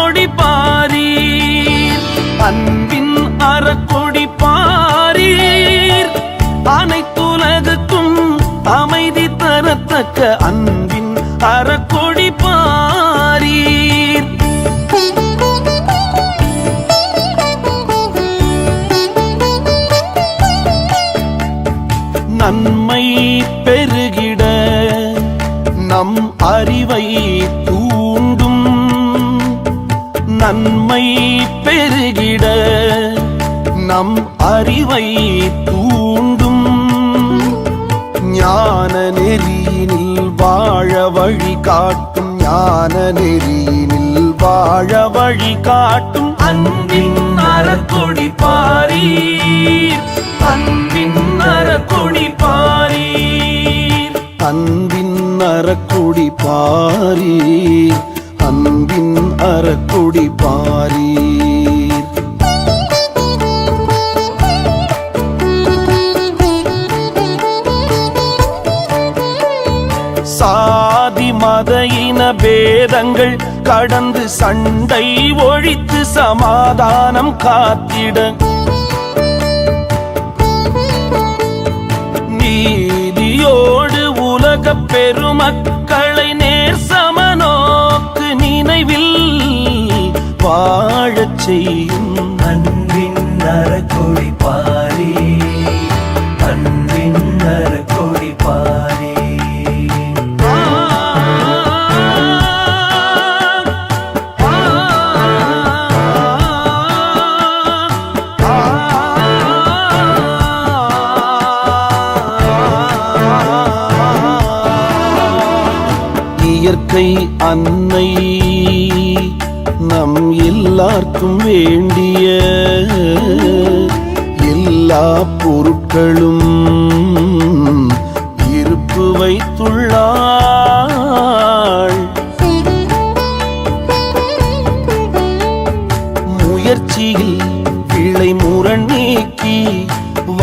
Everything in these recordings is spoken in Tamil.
அறக்கொடி பாரீர், அன்பின் அறக்கொடி பாரீர். அனைத்துலகுக்கும் அமைதி தரத்தக்க அன்பின் அறக்கொடி பாரீர். நன்மை பெருகிட நம் அறிவை தூண்டும், நன்மை பெருகிட நம் அறிவை தூண்டும். ஞான நெறியினில் வாழ வழி காட்டும், ஞான நெறியினில் வாழ வழி காட்டும் அன்பின் அறக்கொடி பாரீர், அன்பின் அறக்கொடி பாரீர். அன்பின் அறக்கொடி பாரீர், அன்பின் அறக்கொடி பாரீர். சாதி மத இன பேதங்கள் கடந்து சண்டை ஒழித்து சமாதானம் காத்திட, நீதியோடு உலக பெருமக்களை நேர் சமநோக்கு நினைவில் வாழச் செய்யும் அன்பின் அறக்கொடி பாரீர், அன்பின் அறக்கொடி பாரீர். இயற்கை அன்னை நம் எல்லாருக்கும் வேண்டிய எல்லா பொருட்களும் இருப்பு வைத்துள்ளாள். முயற்சியில் விளை முரண் நீக்கி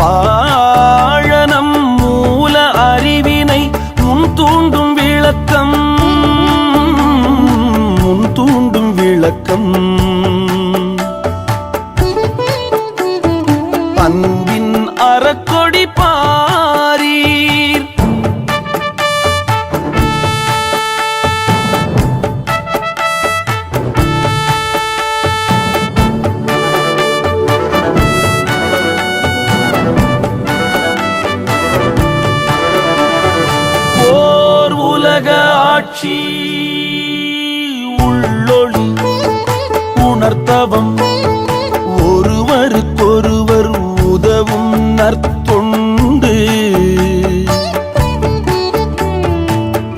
வாழனம் மூல அறிவினை முன் தூண்டும் விளக்கம், முன் தூண்டும் விளக்கம். அன்பின் அறக்கொடி பாரீர். ஓர் உலக ஆட்சி உள்ளொளி உணர்த்தவம், ஒருவருக்கொருவர் உதவும் நற்தொண்டு.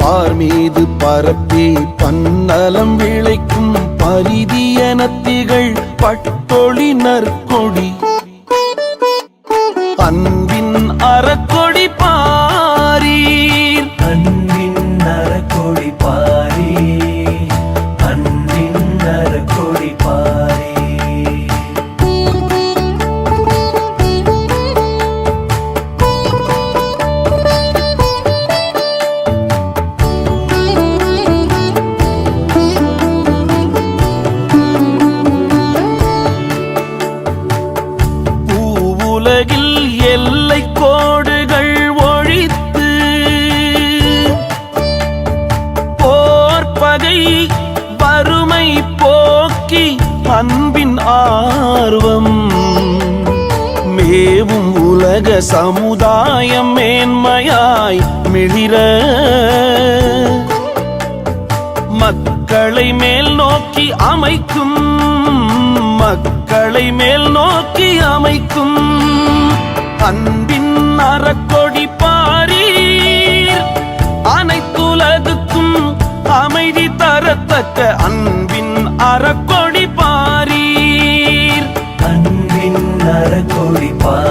பார் மீது பரப்பி பன்னலம் விளைக்கும் பரிதியனத்திகள் பட்டொளி நற்கொடி. அன்பின் அறக்கொடி பாரீர், அன்பின் அறக்கொடி பாரீர், அன்பின் அறக்கொடி பாரீர். பூவுலகில் எல்லை கோடுகள் ஒழித்து போர்பகை வறுமை போக்கி அன்பின் ஆர்வம் மேவும் உலக சமுதாயம் மேன்மையாய் மிளிர, மக்களை மேல் நோக்கி அமைக்கும், மக்களை மேல் நோக்கி அமைக்கும் அன்பின் அறக்கொடி பாரீர். அனைத்துலகுக்கும் அமைதி தரத்தக்க அன்பின் அறக்கொடி பாரீர், அன்பின் அறக்கொடி பாரீர்.